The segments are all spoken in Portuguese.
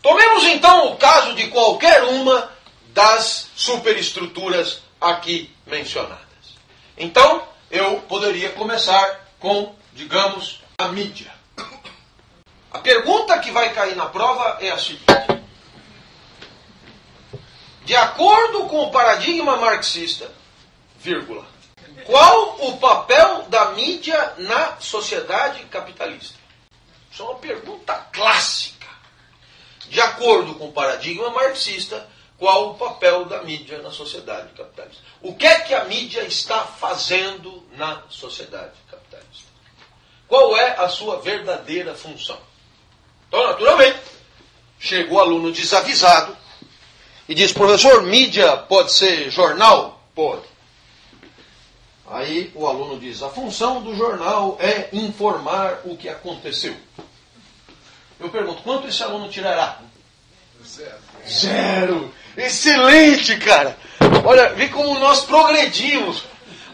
Tomemos então o caso de qualquer uma das superestruturas aqui mencionadas. Então, eu poderia começar com, digamos, a mídia. A pergunta que vai cair na prova é a seguinte: de acordo com o paradigma marxista, vírgula, qual o papel da mídia na sociedade capitalista? Isso é uma pergunta clássica. De acordo com o paradigma marxista, qual o papel da mídia na sociedade capitalista? O que é que a mídia está fazendo na sociedade capitalista? Qual é a sua verdadeira função? Então, naturalmente, chega o aluno desavisado e diz: professor, mídia pode ser jornal? Pode. Aí o aluno diz: a função do jornal é informar o que aconteceu. Eu pergunto: quanto esse aluno tirará? Zero. Excelente, cara. Olha, vê como nós progredimos.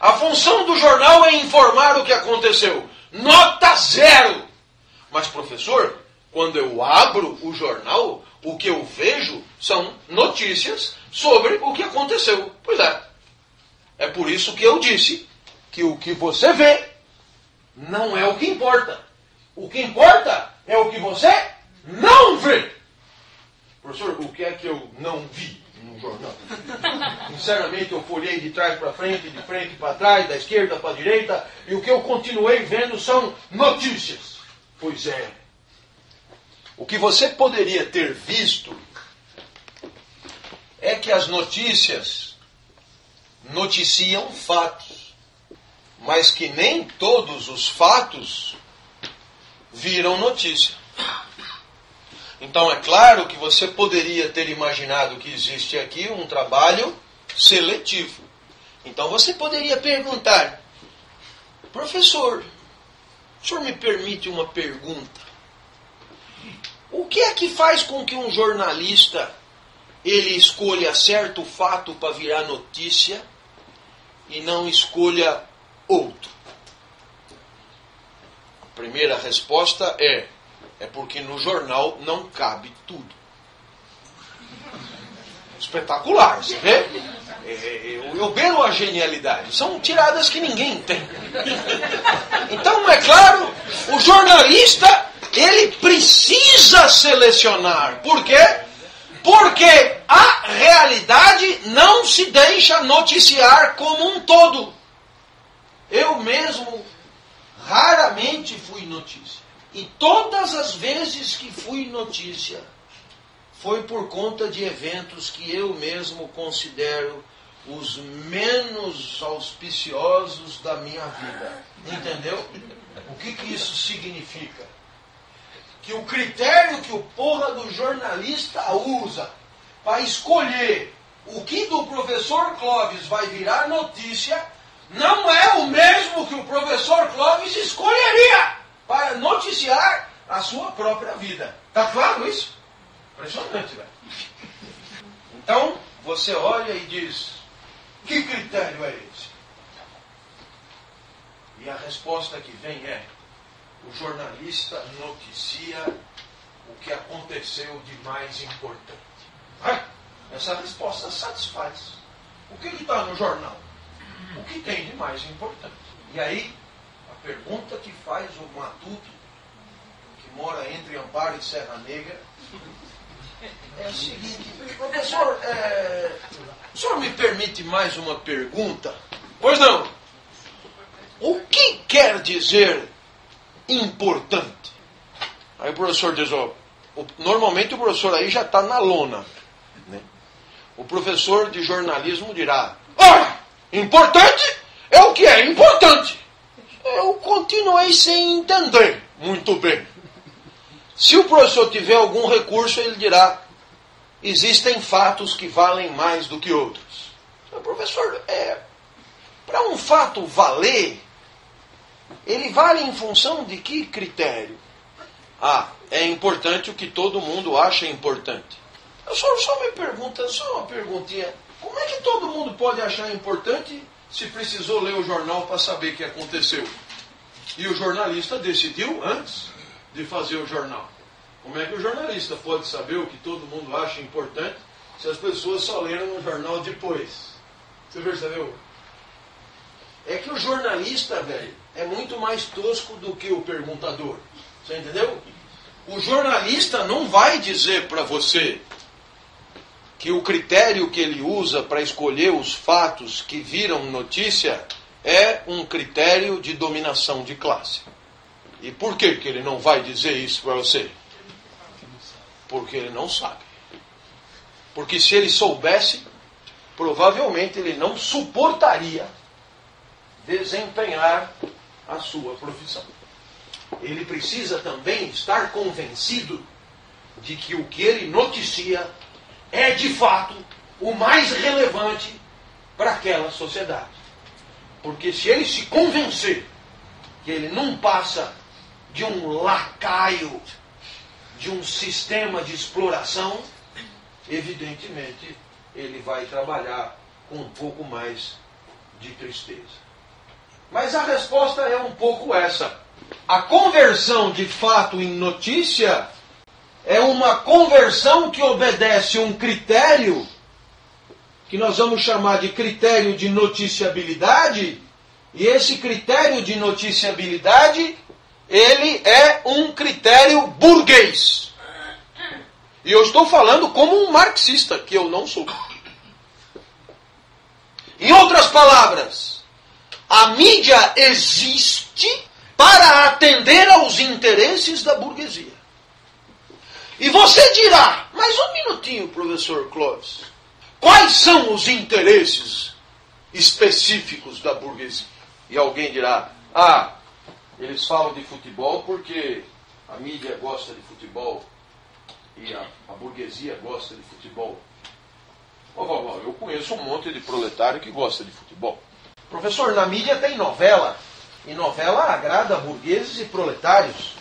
A função do jornal é informar o que aconteceu. Nota 0. Mas, professor, quando eu abro o jornal, o que eu vejo são notícias sobre o que aconteceu. Pois é. É por isso que eu disse que o que você vê não é o que importa. O que importa é o que você não vê. Professor, o que é que eu não vi no jornal? Sinceramente, eu folhei de trás para frente, de frente para trás, da esquerda para a direita, e o que eu continuei vendo são notícias. Pois é. O que você poderia ter visto é que as notícias noticiam fatos, mas que nem todos os fatos viram notícia. Então é claro que você poderia ter imaginado que existe aqui um trabalho seletivo. Então você poderia perguntar: professor, o senhor me permite uma pergunta? O que é que faz com que um jornalista ele escolha certo fato para virar notícia e não escolha outro? A primeira resposta é porque no jornal não cabe tudo. Espetacular, você vê? Eu beiro a genialidade. São tiradas que ninguém tem. Então, é claro, o jornalista, ele precisa selecionar. Por quê? Porque a realidade não se deixa noticiar como um todo. Eu mesmo raramente fui notícia. E todas as vezes que fui notícia, foi por conta de eventos que eu mesmo considero os menos auspiciosos da minha vida. Entendeu? O que isso significa? Que o critério que o porra do jornalista usa para escolher o que do professor Clóvis vai virar notícia não é o mesmo que o professor Clóvis escolheria para noticiar a sua própria vida. Tá claro isso? Impressionante, velho. Então, você olha e diz: que critério é esse? E a resposta que vem é: o jornalista noticia o que aconteceu de mais importante. Essa resposta satisfaz. O que está no jornal? O que tem de mais importante? E aí, a pergunta que faz o matuto, que mora entre Amparo e Serra Negra, é a seguinte: professor, o senhor me permite mais uma pergunta? Pois não. O que quer dizer importante? Aí o professor diz: normalmente o professor aí já está na lona, né? O professor de jornalismo dirá: importante é o que é importante. Eu continuei sem entender muito bem. Se o professor tiver algum recurso, ele dirá: existem fatos que valem mais do que outros. Professor, para um fato valer, ele vale em função de que critério? É importante o que todo mundo acha importante. Eu só me pergunta, só uma perguntinha: como é que todo mundo pode achar importante se precisou ler o jornal para saber o que aconteceu? E o jornalista decidiu antes de fazer o jornal. Como é que o jornalista pode saber o que todo mundo acha importante se as pessoas só leram no jornal depois? Você percebeu? É que o jornalista, velho, é muito mais tosco do que o perguntador. Você entendeu? O jornalista não vai dizer para você que o critério que ele usa para escolher os fatos que viram notícia é um critério de dominação de classe. E por que ele não vai dizer isso para você? Porque ele não sabe. Porque se ele soubesse, provavelmente ele não suportaria desempenhar a sua profissão. Ele precisa também estar convencido de que o que ele noticia é de fato o mais relevante para aquela sociedade. Porque se ele se convencer que ele não passa de um lacaio, de um sistema de exploração, evidentemente ele vai trabalhar com um pouco mais de tristeza. Mas a resposta é um pouco essa. A conversão de fato em notícia é uma conversão que obedece a um critério que nós vamos chamar de critério de noticiabilidade, e esse critério de noticiabilidade, ele é um critério burguês. E eu estou falando como um marxista, que eu não sou. Em outras palavras, a mídia existe para atender aos interesses da burguesia. E você dirá, mas um minutinho, professor Clóvis, quais são os interesses específicos da burguesia? E alguém dirá, eles falam de futebol porque a mídia gosta de futebol e a burguesia gosta de futebol. Eu conheço um monte de proletário que gosta de futebol. Professor, na mídia tem novela. E novela agrada burgueses e proletários.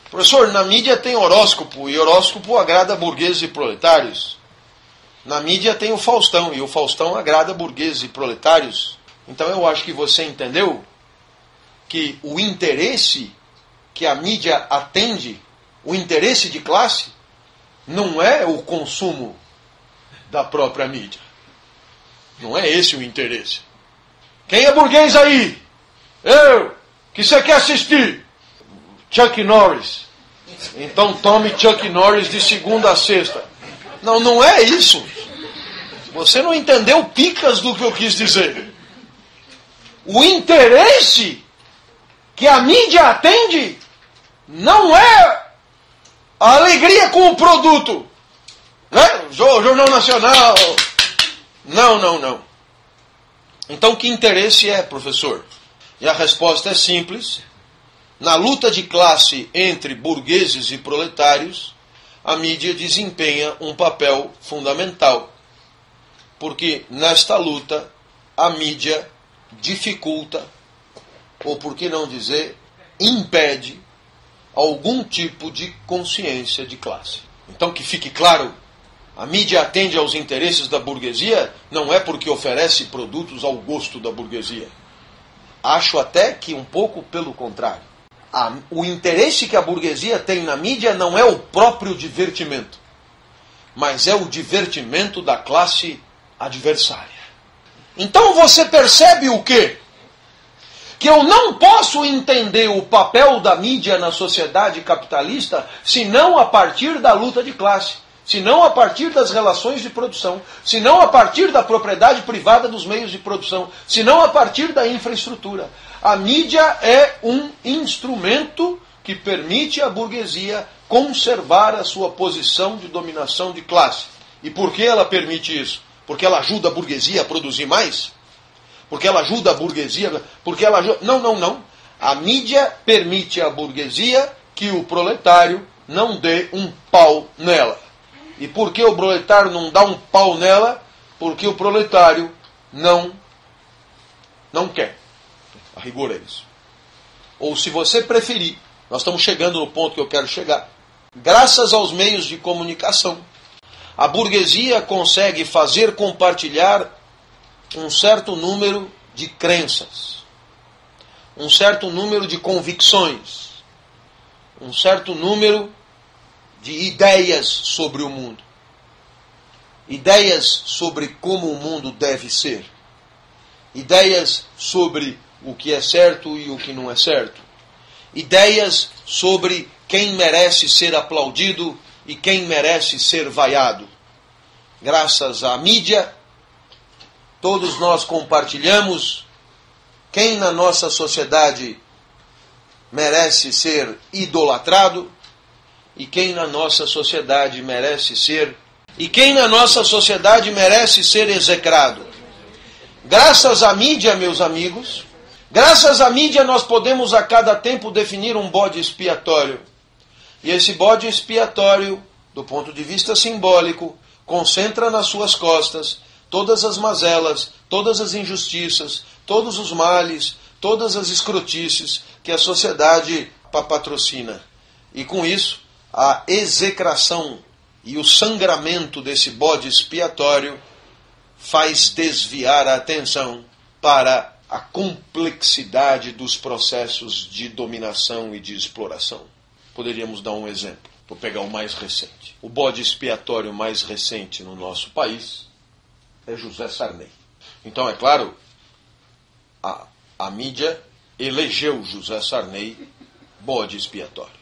Professor, na mídia tem horóscopo. E horóscopo agrada burgueses e proletários. Na mídia tem o Faustão. E o Faustão agrada burgueses e proletários. Então eu acho que você entendeu que o interesse que a mídia atende, o interesse de classe, não é o consumo da própria mídia. Não é esse o interesse. Quem é burguês aí? Eu! Que você quer assistir? Chuck Norris. Então tome Chuck Norris de segunda a sexta. Não, não é isso. Você não entendeu picas do que eu quis dizer. O interesse que a mídia atende não é a alegria com o produto. Né? Jornal Nacional. Não. Então que interesse é, professor? E a resposta é simples. Na luta de classe entre burgueses e proletários, a mídia desempenha um papel fundamental. Porque nesta luta, a mídia dificulta, ou por que não dizer, impede algum tipo de consciência de classe. Então que fique claro, a mídia atende aos interesses da burguesia não é porque oferece produtos ao gosto da burguesia. Acho até que um pouco pelo contrário. O interesse que a burguesia tem na mídia não é o próprio divertimento, mas é o divertimento da classe adversária. Então você percebe o quê? Que eu não posso entender o papel da mídia na sociedade capitalista senão a partir da luta de classe, senão a partir das relações de produção, senão a partir da propriedade privada dos meios de produção, senão a partir da infraestrutura. A mídia é um instrumento que permite à burguesia conservar a sua posição de dominação de classe. E por que ela permite isso? Porque ela ajuda a burguesia a produzir mais? Porque ela ajuda a burguesia? Porque ela ajuda... Não. A mídia permite à burguesia que o proletário não dê um pau nela. E por que o proletário não dá um pau nela? Porque o proletário não quer. A rigor é isso. Ou se você preferir, nós estamos chegando no ponto que eu quero chegar. Graças aos meios de comunicação, a burguesia consegue fazer compartilhar um certo número de crenças, um certo número de convicções, um certo número de ideias sobre o mundo. Ideias sobre como o mundo deve ser. Ideias sobre o que é certo e o que não é certo. Ideias sobre quem merece ser aplaudido e quem merece ser vaiado. Graças à mídia, todos nós compartilhamos quem na nossa sociedade merece ser idolatrado e quem na nossa sociedade merece ser execrado. Graças à mídia, meus amigos, graças à mídia nós podemos a cada tempo definir um bode expiatório. E esse bode expiatório, do ponto de vista simbólico, concentra nas suas costas todas as mazelas, todas as injustiças, todos os males, todas as escrotices que a sociedade patrocina. E com isso, a execração e o sangramento desse bode expiatório faz desviar a atenção para a complexidade dos processos de dominação e de exploração. Poderíamos dar um exemplo. Vou pegar o mais recente. O bode expiatório mais recente no nosso país é José Sarney. Então, é claro, a mídia elegeu José Sarney bode expiatório.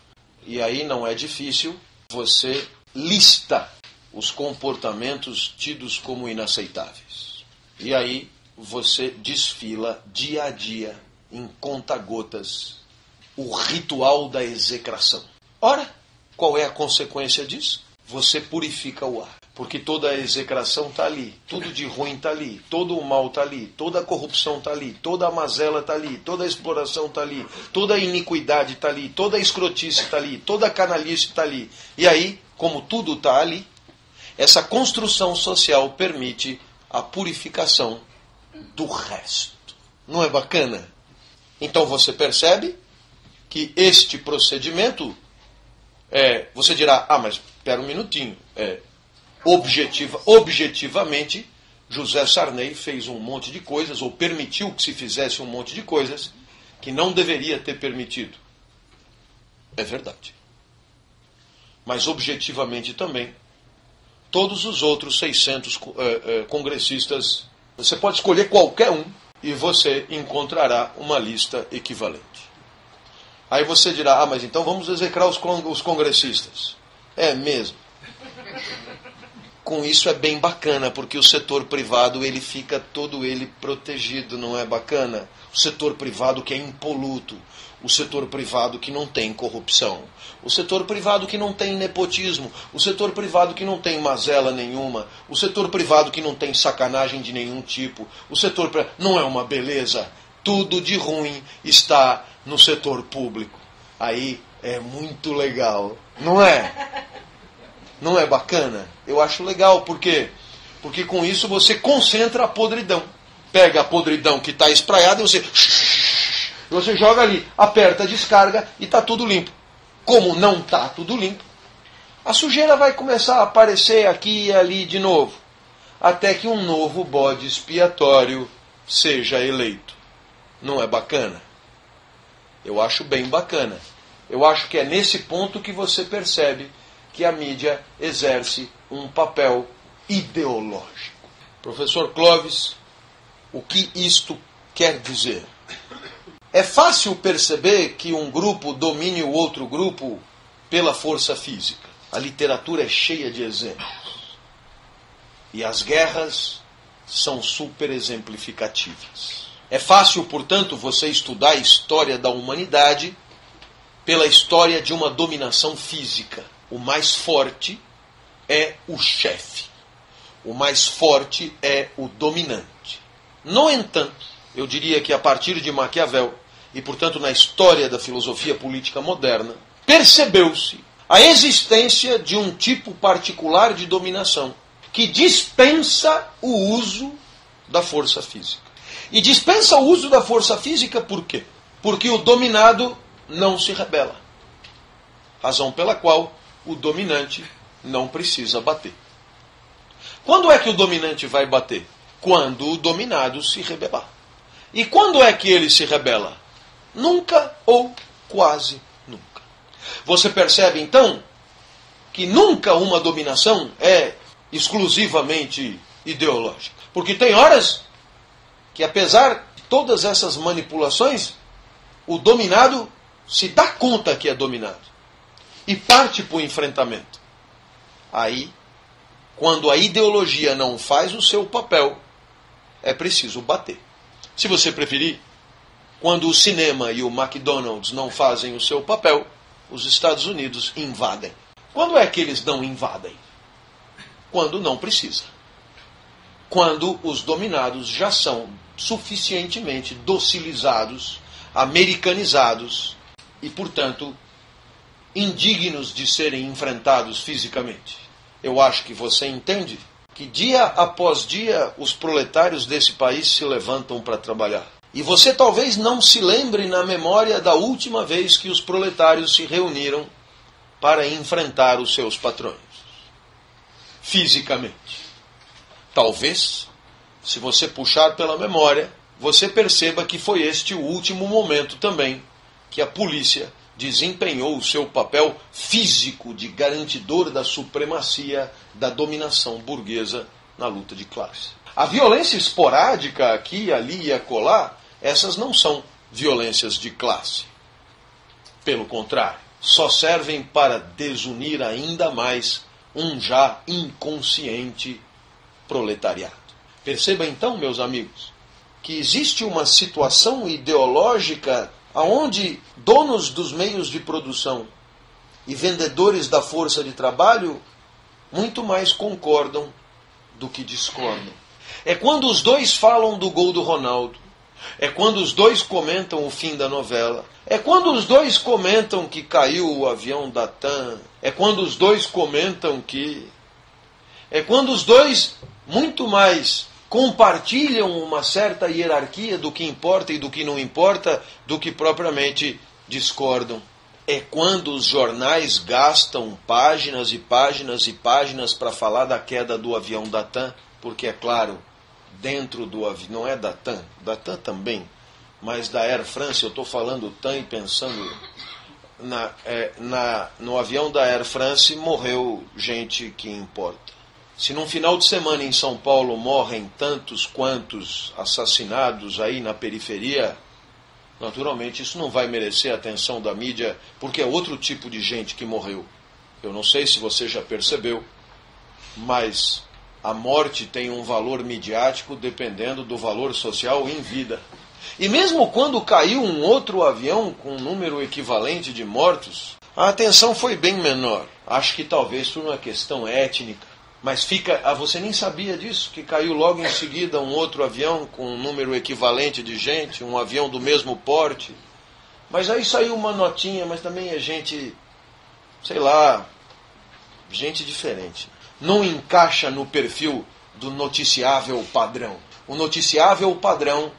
E aí não é difícil, você lista os comportamentos tidos como inaceitáveis. E aí você desfila dia a dia, em conta-gotas, o ritual da execração. Ora, qual é a consequência disso? Você purifica o ar. Porque toda a execração está ali, tudo de ruim está ali, todo o mal está ali, toda a corrupção está ali, toda a mazela está ali, toda a exploração está ali, toda a iniquidade está ali, toda a escrotice está ali, toda a canalice está ali. E aí, como tudo está ali, essa construção social permite a purificação do resto. Não é bacana? Então você percebe que este procedimento você dirá, mas espera um minutinho, objetivamente, José Sarney fez um monte de coisas, ou permitiu que se fizesse um monte de coisas, que não deveria ter permitido. É verdade. Mas objetivamente também, todos os outros 600 congressistas, você pode escolher qualquer um, e você encontrará uma lista equivalente. Aí você dirá, mas então vamos execrar os congressistas. É mesmo. Com isso é bem bacana, porque o setor privado ele fica todo ele protegido, não é bacana? O setor privado que é impoluto, o setor privado que não tem corrupção, o setor privado que não tem nepotismo, o setor privado que não tem mazela nenhuma, o setor privado que não tem sacanagem de nenhum tipo, o setor privado não é uma beleza? Tudo de ruim está no setor público. Aí é muito legal, não é? Não é bacana? Eu acho legal, por quê? Porque com isso você concentra a podridão. Pega a podridão que está espraiada e você joga ali, aperta a descarga e está tudo limpo. Como não está tudo limpo, a sujeira vai começar a aparecer aqui e ali de novo, até que um novo bode expiatório seja eleito. Não é bacana? Eu acho bem bacana. Eu acho que é nesse ponto que você percebe que a mídia exerce um papel ideológico. Professor Clóvis, o que isto quer dizer? É fácil perceber que um grupo domine o outro grupo pela força física. A literatura é cheia de exemplos. E as guerras são super exemplificativas. É fácil, portanto, você estudar a história da humanidade pela história de uma dominação física. O mais forte é o chefe. O mais forte é o dominante. No entanto, eu diria que a partir de Maquiavel, e portanto na história da filosofia política moderna, percebeu-se a existência de um tipo particular de dominação que dispensa o uso da força física. E dispensa o uso da força física por quê? Porque o dominado não se rebela. Razão pela qual o dominante não precisa bater. Quando é que o dominante vai bater? Quando o dominado se rebelar. E quando é que ele se rebela? Nunca ou quase nunca. Você percebe então que nunca uma dominação é exclusivamente ideológica. Porque tem horas que, apesar de todas essas manipulações, o dominado se dá conta que é dominado e parte para o enfrentamento. Aí, quando a ideologia não faz o seu papel, é preciso bater. Se você preferir, quando o cinema e o McDonald's não fazem o seu papel, os Estados Unidos invadem. Quando é que eles não invadem? Quando não precisa. Quando os dominados já são suficientemente docilizados, americanizados e, portanto, indignos de serem enfrentados fisicamente. Eu acho que você entende que dia após dia os proletários desse país se levantam para trabalhar. E você talvez não se lembre na memória da última vez que os proletários se reuniram para enfrentar os seus patrões. Fisicamente. Talvez, se você puxar pela memória, você perceba que foi este o último momento também que a polícia desempenhou o seu papel físico de garantidor da supremacia da dominação burguesa na luta de classe. A violência esporádica aqui, ali e acolá, essas não são violências de classe. Pelo contrário, só servem para desunir ainda mais um já inconsciente proletariado. Perceba então, meus amigos, que existe uma situação ideológica onde donos dos meios de produção e vendedores da força de trabalho muito mais concordam do que discordam. É quando os dois falam do gol do Ronaldo, é quando os dois comentam o fim da novela, é quando os dois comentam que caiu o avião da TAM, é quando os dois comentam que... É quando os dois muito mais compartilham uma certa hierarquia do que importa e do que não importa, do que propriamente discordam. É quando os jornais gastam páginas e páginas e páginas para falar da queda do avião da TAM, porque, é claro, dentro do avião, não é da TAM também, mas da Air France, eu estou falando TAM e pensando no avião da Air France morreu gente que importa. Se num final de semana em São Paulo morrem tantos quantos assassinados aí na periferia, naturalmente isso não vai merecer a atenção da mídia, porque é outro tipo de gente que morreu. Eu não sei se você já percebeu, mas a morte tem um valor midiático dependendo do valor social em vida. E mesmo quando caiu um outro avião com um número equivalente de mortos, a atenção foi bem menor. Acho que talvez por uma questão étnica. Mas você nem sabia disso, que caiu logo em seguida um outro avião com um número equivalente de gente, um avião do mesmo porte. Mas aí saiu uma notinha, mas também é gente, sei lá, gente diferente. Não encaixa no perfil do noticiável padrão. O noticiável padrão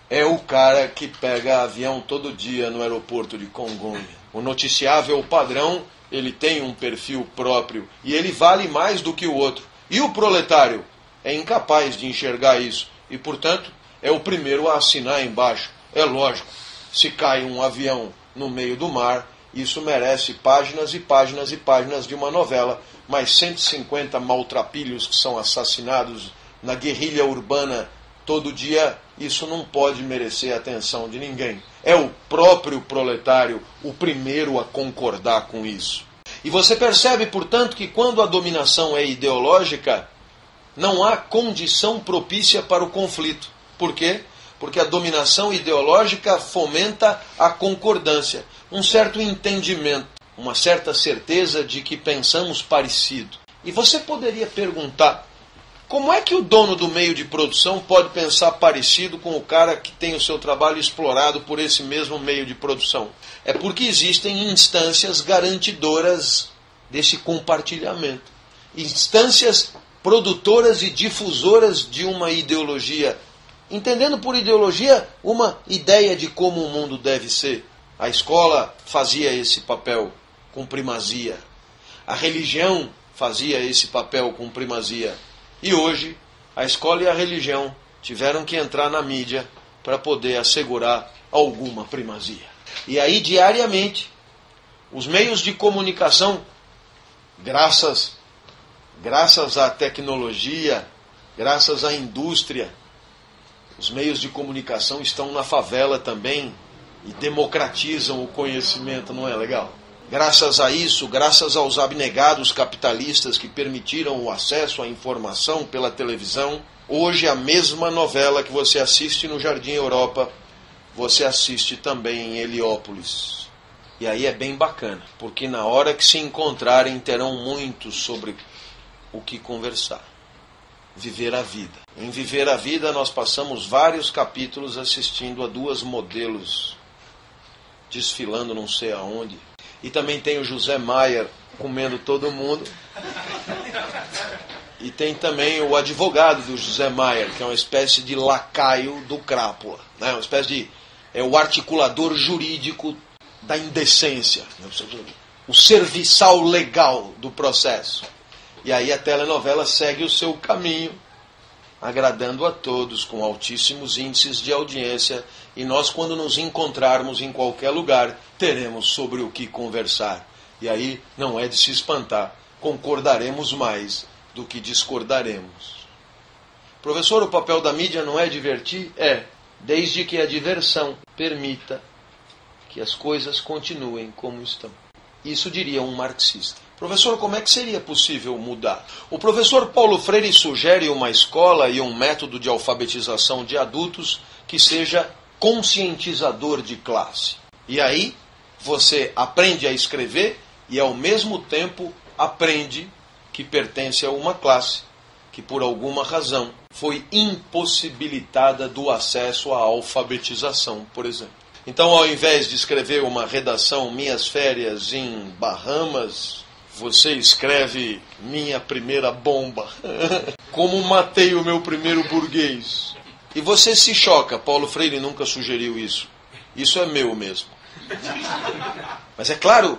é o cara que pega avião todo dia no aeroporto de Congonha. O noticiável padrão, ele tem um perfil próprio e ele vale mais do que o outro. E o proletário é incapaz de enxergar isso e, portanto, é o primeiro a assinar embaixo. É lógico, se cai um avião no meio do mar, isso merece páginas e páginas e páginas de uma novela, mas 150 maltrapilhos que são assassinados na guerrilha urbana todo dia, isso não pode merecer a atenção de ninguém. É o próprio proletário o primeiro a concordar com isso. E você percebe, portanto, que quando a dominação é ideológica, não há condição propícia para o conflito. Por quê? Porque a dominação ideológica fomenta a concordância, um certo entendimento, uma certa certeza de que pensamos parecido. E você poderia perguntar, como é que o dono do meio de produção pode pensar parecido com o cara que tem o seu trabalho explorado por esse mesmo meio de produção? É porque existem instâncias garantidoras desse compartilhamento. Instâncias produtoras e difusoras de uma ideologia. Entendendo por ideologia uma ideia de como o mundo deve ser. A escola fazia esse papel com primazia. A religião fazia esse papel com primazia. E hoje, a escola e a religião tiveram que entrar na mídia para poder assegurar alguma primazia. E aí, diariamente, os meios de comunicação Graças à tecnologia, graças à indústria, os meios de comunicação estão na favela também e democratizam o conhecimento, não é legal? Graças a isso, graças aos abnegados capitalistas que permitiram o acesso à informação pela televisão, hoje a mesma novela que você assiste no Jardim Europa, você assiste também em Heliópolis. E aí é bem bacana, porque na hora que se encontrarem terão muito sobre o que conversar. Viver a vida. Em Viver a Vida nós passamos vários capítulos assistindo a duas modelos desfilando não sei aonde. E também tem o José Maier comendo todo mundo. E tem também o advogado do José Maier, que é uma espécie de lacaio do Crápula, né? Uma espécie de... é o articulador jurídico da indecência, o serviçal legal do processo. E aí a telenovela segue o seu caminho, agradando a todos, com altíssimos índices de audiência. E nós, quando nos encontrarmos em qualquer lugar, teremos sobre o que conversar. E aí não é de se espantar, concordaremos mais do que discordaremos. Professor, o papel da mídia não é divertir? É, desde que a diversão permita que as coisas continuem como estão. Isso diria um marxista. Professor, como é que seria possível mudar? O professor Paulo Freire sugere uma escola e um método de alfabetização de adultos que seja conscientizador de classe. E aí você aprende a escrever e ao mesmo tempo aprende que pertence a uma classe que por alguma razão foi impossibilitada do acesso à alfabetização, por exemplo. Então, ao invés de escrever uma redação Minhas Férias em Bahamas, você escreve Minha Primeira Bomba. Como matei o meu primeiro burguês. E você se choca, Paulo Freire nunca sugeriu isso. Isso é meu mesmo. Mas é claro,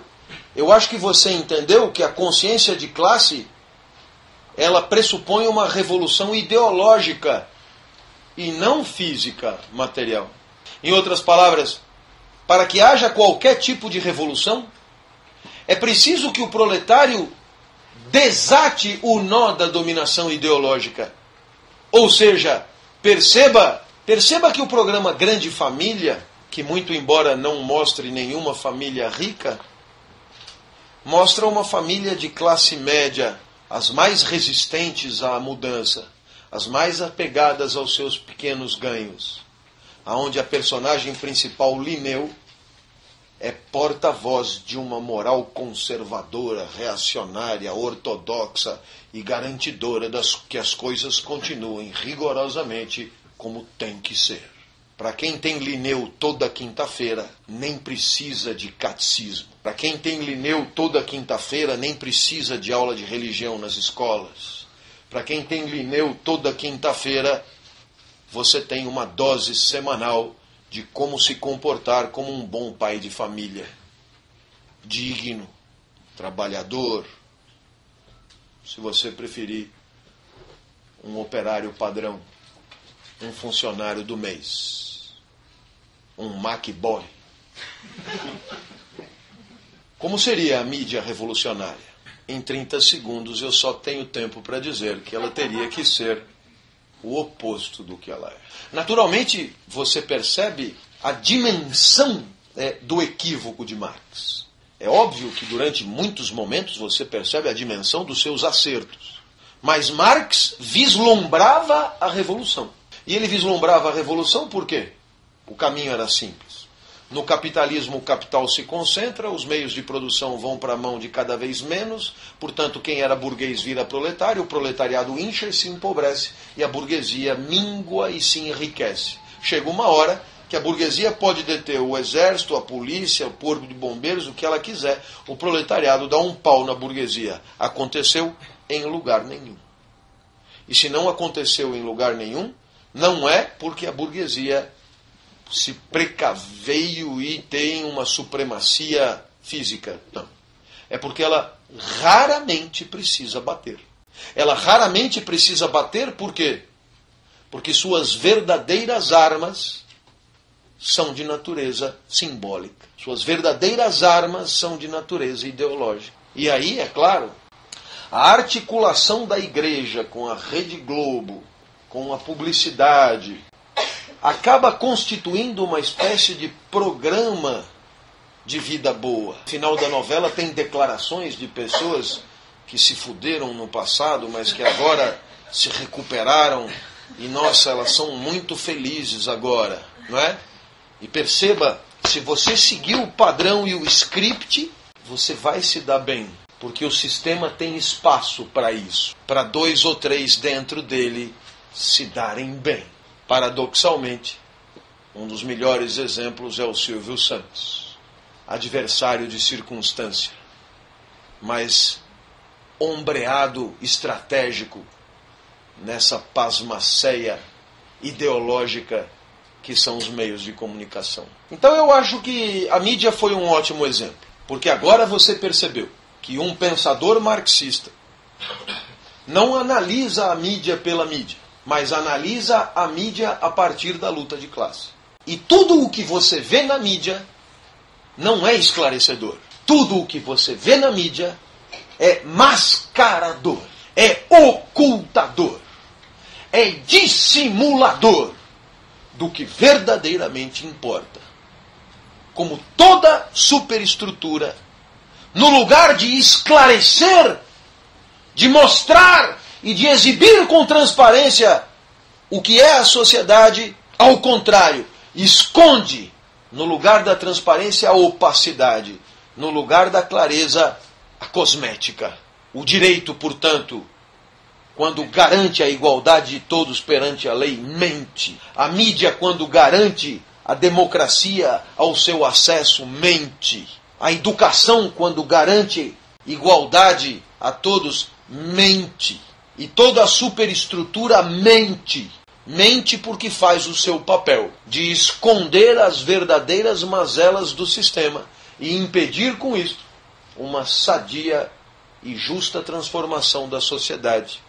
eu acho que você entendeu que a consciência de classe, ela pressupõe uma revolução ideológica e não física, material. Em outras palavras, para que haja qualquer tipo de revolução, é preciso que o proletário desate o nó da dominação ideológica. Ou seja, perceba que o programa Grande Família, que muito embora não mostre nenhuma família rica, mostra uma família de classe média, as mais resistentes à mudança, as mais apegadas aos seus pequenos ganhos, aonde a personagem principal, Linneu, é porta-voz de uma moral conservadora, reacionária, ortodoxa e garantidora que as coisas continuem rigorosamente como tem que ser. Para quem tem Linneu toda quinta-feira, nem precisa de catecismo. Para quem tem Linneu toda quinta-feira, nem precisa de aula de religião nas escolas. Para quem tem Linneu toda quinta-feira, você tem uma dose semanal de como se comportar como um bom pai de família. Digno, trabalhador, se você preferir, um operário padrão, um funcionário do mês, um Mac-boy. Como seria a mídia revolucionária? Em 30 segundos eu só tenho tempo para dizer que ela teria que ser o oposto do que ela é. Naturalmente, você percebe a dimensão do equívoco de Marx. É óbvio que durante muitos momentos você percebe a dimensão dos seus acertos. Mas Marx vislumbrava a revolução. E ele vislumbrava a revolução por quê? O caminho era simples. No capitalismo, o capital se concentra, os meios de produção vão para a mão de cada vez menos, portanto, quem era burguês vira proletário, o proletariado incha e se empobrece, e a burguesia mingua e se enriquece. Chega uma hora que a burguesia pode deter o exército, a polícia, o corpo de bombeiros, o que ela quiser, o proletariado dá um pau na burguesia. Aconteceu em lugar nenhum. E se não aconteceu em lugar nenhum, não é porque a burguesia se precaveio e tem uma supremacia física. Não. É porque ela raramente precisa bater. Ela raramente precisa bater por quê? Porque suas verdadeiras armas são de natureza simbólica. Suas verdadeiras armas são de natureza ideológica. E aí, é claro, A articulação da igreja com a Rede Globo, com a publicidade, acaba constituindo uma espécie de programa de vida boa. No final da novela tem declarações de pessoas que se fuderam no passado, mas que agora se recuperaram e, nossa, elas são muito felizes agora, não é? E perceba, se você seguir o padrão e o script, você vai se dar bem, porque o sistema tem espaço para isso, para 2 ou 3 dentro dele se darem bem. Paradoxalmente, um dos melhores exemplos é o Silvio Santos, adversário de circunstância, mas ombreado estratégico nessa pasmaceia ideológica que são os meios de comunicação. Então eu acho que a mídia foi um ótimo exemplo, porque agora você percebeu que um pensador marxista não analisa a mídia pela mídia, mas analisa a mídia a partir da luta de classe. E tudo o que você vê na mídia não é esclarecedor. Tudo o que você vê na mídia é mascarador, é ocultador, é dissimulador do que verdadeiramente importa. Como toda superestrutura, no lugar de esclarecer, de mostrar e de exibir com transparência o que é a sociedade, ao contrário, esconde no lugar da transparência a opacidade, no lugar da clareza a cosmética. O direito, portanto, quando garante a igualdade de todos perante a lei, mente. A mídia, quando garante a democracia ao seu acesso, mente. A educação, quando garante igualdade a todos, mente. E toda a superestrutura mente. Mente porque faz o seu papel de esconder as verdadeiras mazelas do sistema e impedir com isso uma sadia e justa transformação da sociedade,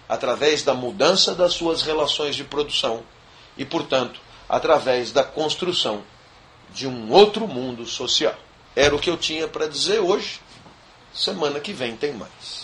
através da mudança das suas relações de produção e, portanto, através da construção de um outro mundo social. Era o que eu tinha para dizer hoje. Semana que vem tem mais.